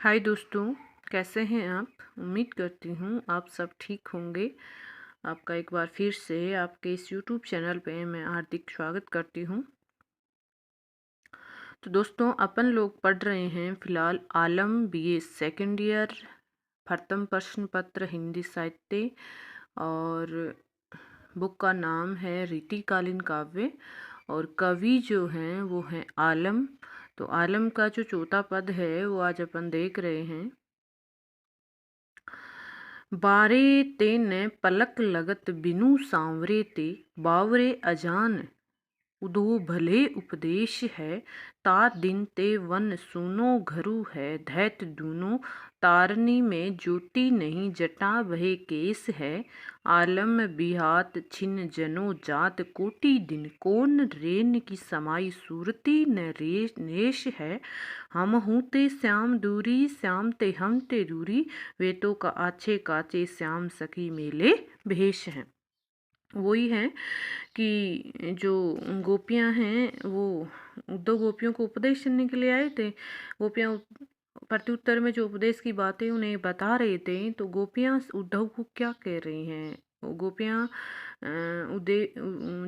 हाय दोस्तों, कैसे हैं आप। उम्मीद करती हूँ आप सब ठीक होंगे। आपका एक बार फिर से आपके इस यूट्यूब चैनल पे मैं हार्दिक स्वागत करती हूँ। तो दोस्तों, अपन लोग पढ़ रहे हैं फिलहाल आलम बीए सेकेंड ईयर प्रथम प्रश्न पत्र हिंदी साहित्य, और बुक का नाम है रीतिकालीन काव्य, और कवि जो हैं वो हैं आलम। तो आलम का जो चौथा पद है वो आज अपन देख रहे हैं। बारे ते न पलक लगत बिनु सांवरे ते, बावरे अजान उदो भले उपदेश है। ता दिन ते वन सुनो घरु है, दैत दूनो तारनी में ज्योति नहीं जटा भय केस है। आलम बिहात छिन जनो जात, कोटि दिन कौन रेन की समाई सूरती न नेश है। हम हूँ ते श्याम दूरी, श्याम ते हम ते दूरी, वे तो का आछे काचे श्याम सखी मेले भेष हैं। वही है कि जो गोपियां हैं वो दो गोपियों को उपदेश सुनने के लिए आए थे। गोपियां प्रत्युत्तर में जो उपदेश की बातें उन्हें बता रहे थे, तो गोपियां उद्धव को क्या कह रही हैं। गोपियां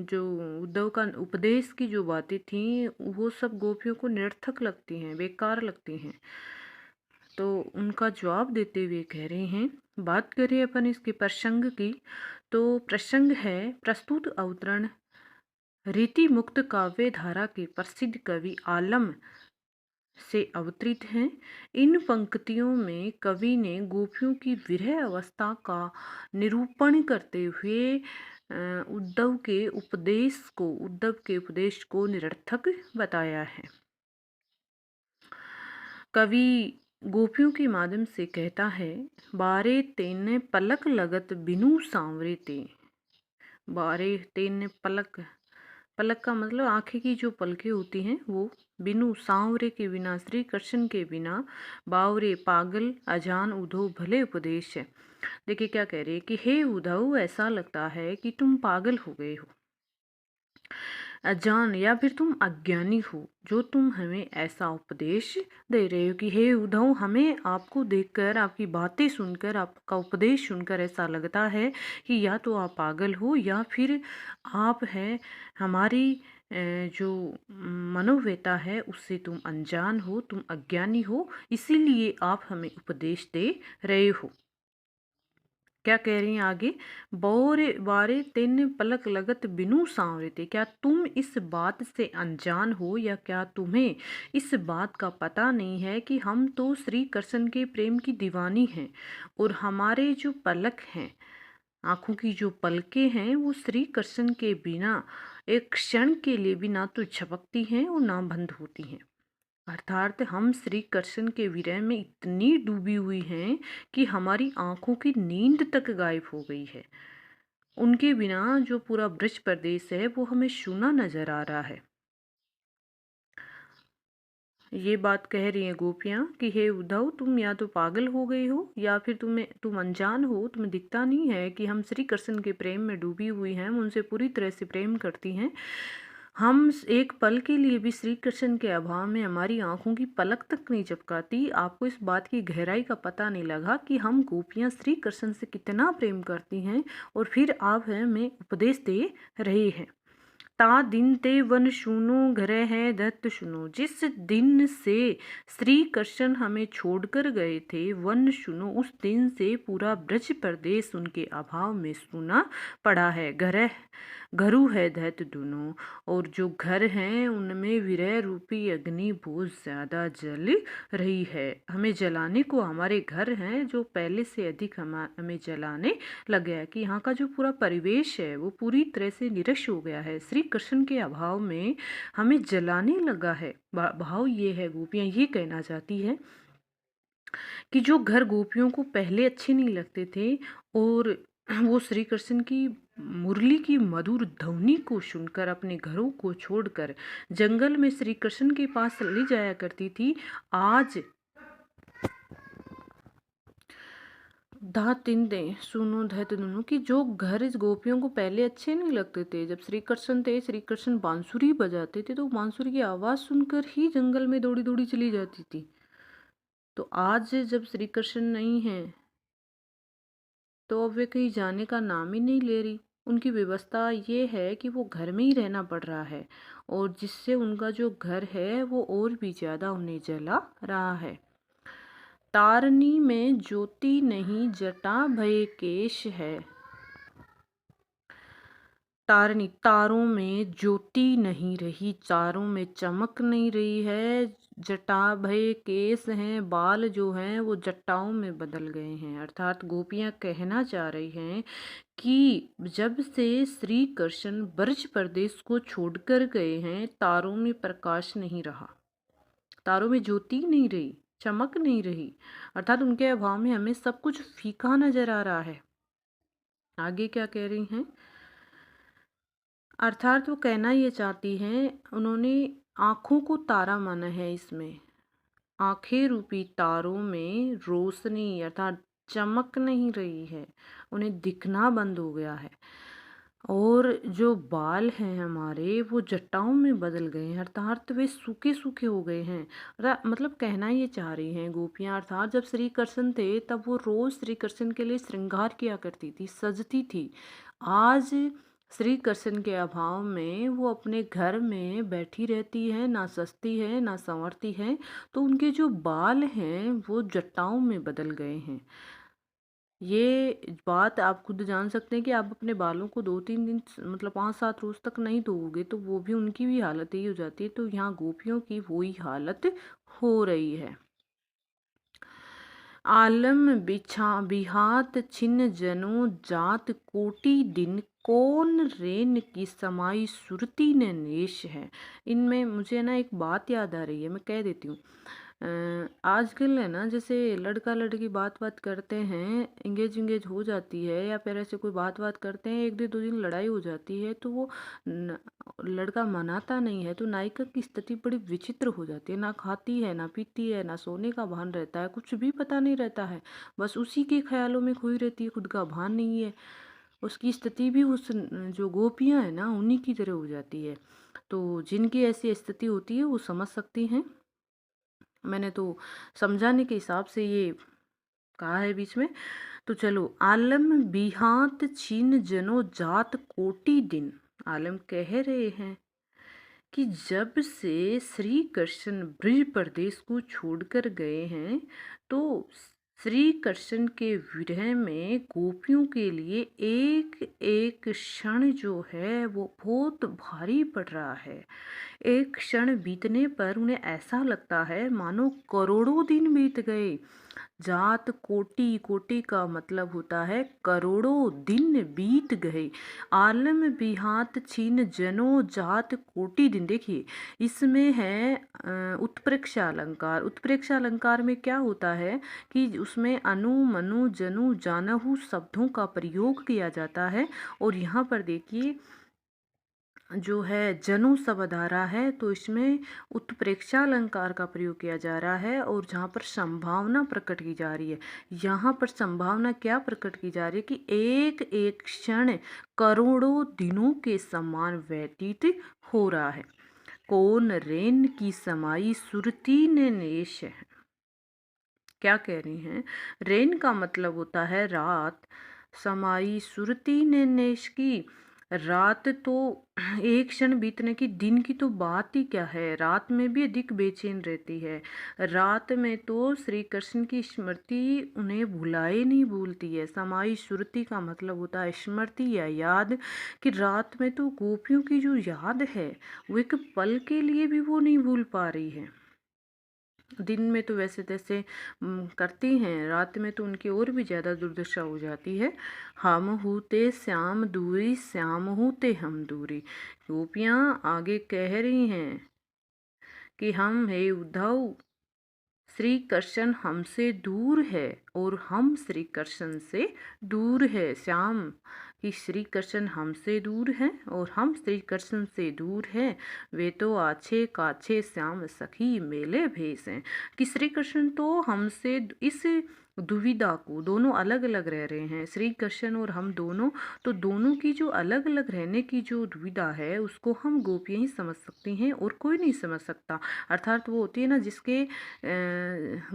जो उद्धव का उपदेश की जो बातें थी वो सब गोपियों को निरर्थक लगती हैं, बेकार लगती हैं। तो उनका जवाब देते हुए कह रहे हैं। बात करें अपन इसके प्रसंग की, तो प्रसंग है प्रस्तुत अवतरण रीति मुक्त काव्य धारा के प्रसिद्ध कवि आलम से अवतरित हैं। इन पंक्तियों में कवि ने गोपियों की विरह अवस्था का निरूपण करते हुए उद्धव के उपदेश को निरर्थक बताया है। कवि गोपियों के माध्यम से कहता है, बारे तेने पलक लगत बिनु सांवरे ते। बारे तेने पलक, पलक का मतलब आंखें की जो पलकें होती हैं वो, बिनु सांवरे के बिना, श्री कृष्ण के बिना, बावरे पागल अजान उद्धव भले उपदेश है। देखिए क्या कह रहे हैं कि हे उद्धव, ऐसा लगता है कि तुम पागल हो गए हो, अजान या फिर तुम अज्ञानी हो, जो तुम हमें ऐसा उपदेश दे रहे हो कि हे उद्धव, हमें आपको देखकर, आपकी बातें सुनकर, आपका उपदेश सुनकर ऐसा लगता है कि या तो आप पागल हो या फिर आप हैं हमारी जो मनोव्यथा है उससे तुम अनजान हो, तुम अज्ञानी हो, इसीलिए आप हमें उपदेश दे रहे हो। क्या कह रही हैं आगे, बोरे बारे तेन पलक लगत बिनु सांवरे थे। क्या तुम इस बात से अनजान हो, या क्या तुम्हें इस बात का पता नहीं है कि हम तो श्री कृष्ण के प्रेम की दीवानी हैं, और हमारे जो पलक हैं, आँखों की जो पलकें हैं, वो श्री कृष्ण के बिना एक क्षण के लिए भी ना तो झपकती हैं और ना बंद होती हैं। अर्थात हम श्री कृष्ण के विरह में इतनी डूबी हुई हैं कि हमारी आंखों की नींद तक गायब हो गई है। उनके बिना जो पूरा ब्रज प्रदेश है वो हमें सूना नजर आ रहा है। ये बात कह रही हैं गोपियां कि हे उद्धव, तुम या तो पागल हो गए हो, या फिर तुम अनजान हो, तुम्हें दिखता नहीं है कि हम श्री कृष्ण के प्रेम में डूबी हुई हैं, हम उनसे पूरी तरह से प्रेम करती हैं। हम एक पल के लिए भी श्री कृष्ण के अभाव में हमारी आंखों की पलक तक नहीं झपकाती। आपको इस बात की गहराई का पता नहीं लगा कि हम गोपियां श्री कृष्ण से कितना प्रेम करती हैं, और फिर आप हमें उपदेश दे रहे हैं। ता दिन ते वन सुनो घरे है दत्त सुनो। जिस दिन से श्री कृष्ण हमें छोड़कर गए थे, वन सुनो, उस दिन से पूरा ब्रज प्रदेश उनके अभाव में सुना पड़ा है। घरु है दैत दोनों, और जो घर हैं उनमें विरह रूपी अग्नि बहुत ज्यादा जल रही है। हमें जलाने को हमारे घर हैं जो पहले से अधिक हमें जलाने लग गया है, कि यहाँ का जो पूरा परिवेश है वो पूरी तरह से निरश हो गया है। श्री कृष्ण के अभाव में हमें जलाने लगा है। भाव ये है, गोपियां ये कहना चाहती है कि जो घर गोपियों को पहले अच्छे नहीं लगते थे, और वो श्री कृष्ण की मुरली की मधुर ध्वनि को सुनकर अपने घरों को छोड़कर जंगल में श्री कृष्ण के पास ले जाया करती थी, आज तीन दे सुनो धैत दोनों, कि जो घर इस गोपियों को पहले अच्छे नहीं लगते थे, जब श्री कृष्ण थे, श्री कृष्ण बांसुरी बजाते थे, तो बांसुरी की आवाज़ सुनकर ही जंगल में दौड़ी दौड़ी चली जाती थी। तो आज जब श्री कृष्ण नहीं हैं तो अब वे कहीं जाने का नाम ही नहीं ले रही। उनकी व्यवस्था ये है कि वो घर में ही रहना पड़ रहा है, और जिससे उनका जो घर है वो और भी ज़्यादा उन्हें जला रहा है। तारनी में ज्योति नहीं, जटा भय केश है। तारनी, तारों में ज्योति नहीं रही, तारों में चमक नहीं रही है। जटा भय केस हैं, बाल जो हैं वो जटाओं में बदल गए हैं। अर्थात गोपियां कहना चाह रही हैं कि जब से श्री कृष्ण ब्रज प्रदेश को छोड़कर गए हैं, तारों में प्रकाश नहीं रहा, तारों में ज्योति नहीं रही, चमक नहीं रही। अर्थात उनके अभाव में हमें सब कुछ फीका नजर आ रहा है। आगे क्या कह रही हैं? अर्थात वो कहना ये चाहती हैं, उन्होंने आँखों को तारा माना है इसमें। आँखें रूपी तारों में रोशनी अर्थात चमक नहीं रही है, उन्हें दिखना बंद हो गया है। और जो बाल हैं हमारे वो जटाओं में बदल गए हैं, अर्थात वे सूखे सूखे हो गए हैं। मतलब कहना ये चाह रही हैं गोपियाँ, अर्थात जब श्री कृष्ण थे तब वो रोज़ श्री कृष्ण के लिए श्रृंगार किया करती थी, सजती थी। आज श्री कृष्ण के अभाव में वो अपने घर में बैठी रहती है, ना सजती है ना संवरती है, तो उनके जो बाल हैं वो जटाओं में बदल गए हैं। ये बात आप खुद जान सकते हैं कि आप अपने बालों को 2-3 दिन मतलब 5-7 रोज तक नहीं धोओगे तो वो भी, उनकी भी हालत यही हो जाती है। तो यहाँ गोपियों की वही हालत हो रही है। आलम बिछा बिहात छिन्न जनो जात कोटि दिन, कौन रेन की समाई सुरती ने नेश है। इनमें मुझे ना एक बात याद आ रही है, मैं कह देती हूँ। आजकल है ना, जैसे लड़का लड़की बात बात करते हैं, इंगेज इंगेज हो जाती है, या फिर ऐसे कोई बात बात करते हैं, एक दिन दो दिन लड़ाई हो जाती है, तो वो लड़का मनाता नहीं है, तो नायिका की स्थिति बड़ी विचित्र हो जाती है। ना खाती है, ना पीती है, ना सोने का भान रहता है, कुछ भी पता नहीं रहता है, बस उसी के ख्यालों में खोई रहती है, खुद का भान नहीं है। उसकी स्थिति भी उस जो गोपियां है ना उन्हीं की तरह हो जाती है। तो जिनकी ऐसी स्थिति होती है वो समझ सकती हैं। मैंने तो समझाने के हिसाब से ये कहा है बीच में। तो चलो, आलम बिहात छीन जनो जात कोटि दिन। आलम कह रहे हैं कि जब से श्री कृष्ण ब्रज प्रदेश को छोड़कर गए हैं, तो श्री कृष्ण के विरह में गोपियों के लिए एक एक क्षण जो है वो बहुत भारी पड़ रहा है। एक क्षण बीतने पर उन्हें ऐसा लगता है मानो करोड़ों दिन बीत गए। जात कोटि, कोटि का मतलब होता है करोड़ों दिन बीत गए। आलम बिहात छीन जनो जात कोटि दिन। देखिए इसमें है उत्प्रेक्षा अलंकार। उत्प्रेक्षा अलंकार में क्या होता है कि उसमें अनु मनु जनु जानहु शब्दों का प्रयोग किया जाता है। और यहाँ पर देखिए जो है जनु शब्द आ रहा है, तो इसमें उत्प्रेक्षा अलंकार का प्रयोग किया जा रहा है, और जहाँ पर संभावना प्रकट की जा रही है। यहाँ पर संभावना क्या प्रकट की जा रही है कि एक एक क्षण करोड़ों दिनों के समान व्यतीत हो रहा है। कौन रेन की समाई सुरती ने नेश है। क्या कह रही हैं? रेन का मतलब होता है रात, समाई सुरती ने नेश की। रात तो एक क्षण बीतने की, दिन की तो बात ही क्या है, रात में भी अधिक बेचैन रहती है। रात में तो श्री कृष्ण की स्मृति उन्हें भुलाए नहीं भूलती है। समाई सुरती का मतलब होता है स्मृति या याद, कि रात में तो गोपियों की जो याद है वो एक पल के लिए भी वो नहीं भूल पा रही है। दिन में तो वैसे तैसे करती हैं, रात में तो उनकी और भी ज़्यादा दुर्दशा हो जाती है। हम हूते श्याम दूरी, श्याम हूते हम दूरी। गोपियाँ आगे कह रही हैं कि हम हे उद्धव, श्री कृष्ण हमसे दूर है और हम श्री कृष्ण से दूर है। श्याम कि श्री कृष्ण हमसे दूर हैं और हम श्री कृष्ण से दूर हैं। वे तो आछे काछे श्याम सखी मेले भेस हैं, कि श्री कृष्ण तो हमसे इस दुविधा को, दोनों अलग अलग रह रहे हैं श्री कृष्ण और हम दोनों, तो दोनों की जो अलग अलग रहने की जो दुविधा है उसको हम गोपियाँ ही समझ सकती हैं और कोई नहीं समझ सकता। अर्थात वो होती है ना, जिसके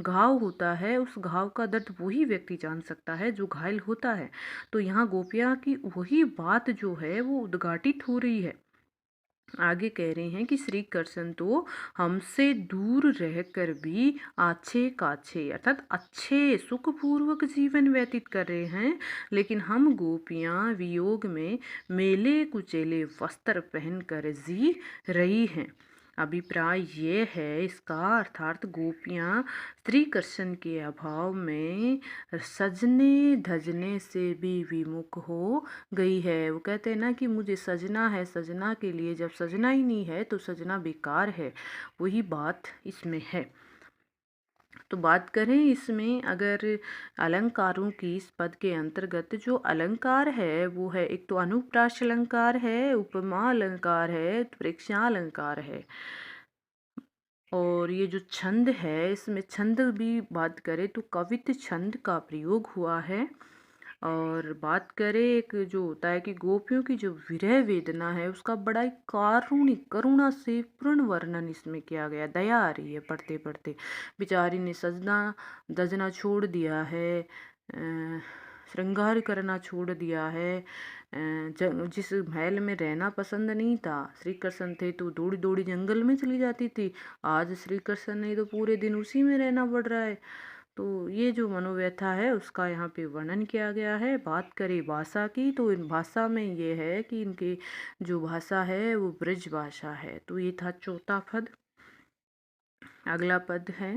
घाव होता है उस घाव का दर्द वही व्यक्ति जान सकता है जो घायल होता है। तो यहाँ गोपियाँ की वही बात जो है वो उद्घाटित हो रही है। आगे कह रहे हैं कि श्री कृष्ण तो हमसे दूर रहकर भी आछे काछे अर्थात अच्छे सुखपूर्वक जीवन व्यतीत कर रहे हैं, लेकिन हम गोपियां वियोग में मेले कुचेले वस्त्र पहनकर जी रही हैं। अभिप्राय ये है इसका, अर्थात गोपियां श्री कृष्ण के अभाव में सजने धजने से भी विमुख हो गई है। वो कहते हैं ना कि मुझे सजना है, सजना के लिए जब सजना ही नहीं है तो सजना बेकार है, वही बात इसमें है। तो बात करें इसमें अगर अलंकारों की, इस पद के अंतर्गत जो अलंकार है वो है, एक तो अनुप्रास अलंकार है, उपमा अलंकार है, प्रेक्षा अलंकार है। और ये जो छंद है इसमें छंद भी बात करें तो कवित छंद का प्रयोग हुआ है। और बात करें एक जो होता है कि गोपियों की जो विरह वेदना है उसका बड़ा ही कारुणिक करुणा से पूर्ण वर्णन इसमें किया गया। दया आ रही है पढ़ते पढ़ते, बेचारी ने सजना दजना छोड़ दिया है, श्रृंगार करना छोड़ दिया है, जिस महल में रहना पसंद नहीं था, श्री कृष्ण थे तो दौड़ी दौड़ी जंगल में चली जाती थी, आज श्री कृष्ण नहीं तो पूरे दिन उसी में रहना पड़ रहा है। तो ये जो मनोव्यथा है उसका यहाँ पे वर्णन किया गया है। बात करें भाषा की तो इन भाषा में ये है कि इनके जो भाषा है वो ब्रज भाषा है। तो ये था चौथा पद। अगला पद है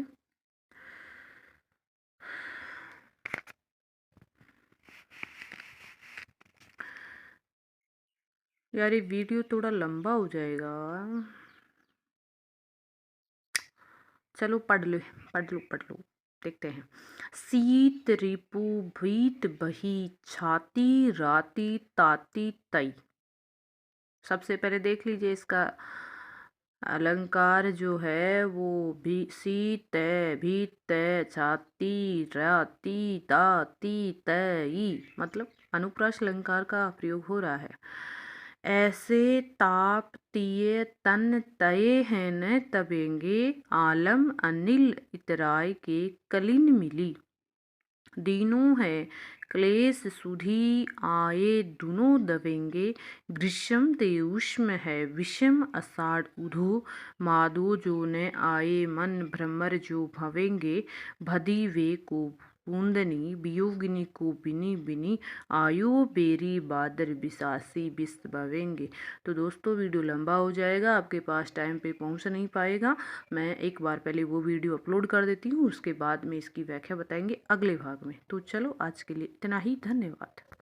यार, ये वीडियो थोड़ा लंबा हो जाएगा, चलो पढ़ लो देखते हैं। शीत रिपु भीत बही छाती राती ताती तई। सबसे पहले देख लीजिए इसका अलंकार जो है वो भी शीत भीत छाती राती ताती तई, मतलब अनुप्रास अलंकार का प्रयोग हो रहा है। ऐसे ताप तिये तन तये हैं न तबेंगे, आलम अनिल इतराय के कलिन मिली। दीनों है क्लेश सुधी आए दुनो दबेंगे, ग्रीष्म ते उष्म है विषम आषाढ़ उधो, मादो जो न आए मन भ्रमर जो भवेंगे, भदी वे को बूंदनी वियोगिनी को बिनी बिनी, आयो बेरी बादर बिसासी बिस भवेंगे। तो दोस्तों वीडियो लंबा हो जाएगा, आपके पास टाइम पे पहुंच नहीं पाएगा। मैं एक बार पहले वो वीडियो अपलोड कर देती हूँ, उसके बाद में इसकी व्याख्या बताएंगे अगले भाग में। तो चलो आज के लिए इतना ही, धन्यवाद।